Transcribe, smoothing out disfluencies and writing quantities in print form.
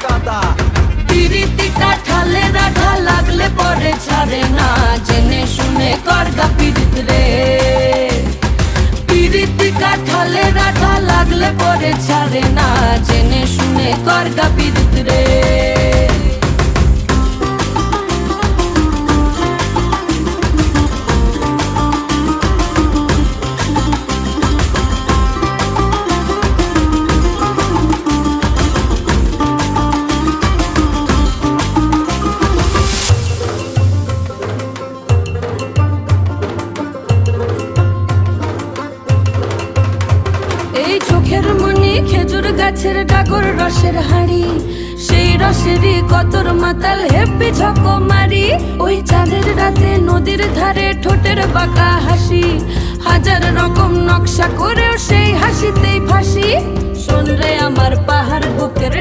গাদা। পিরিতি কাঠালে রাধা লাগলে পরে ছাড়ে না, জেনে শুনে করগা পিরিত রে। পিরিতি কাঠালে রাধা লাগলে পরে ছাড়ে না, জেনে শুনে করগা পিরিত রে। এই চোখের মনি খেজুর গাছের ডাগর রসের হাড়ি, সেই রসেরই কতর মাতাল হেপি ঝকো মারি। ওই চাঁদের রাতে নদীর ধারে ঠোঁটের বাঁকা হাসি, হাজার রকম নকশা করেও সেই হাসিতেই ফাঁসি। শোন রে আমার পাহাড় বুকের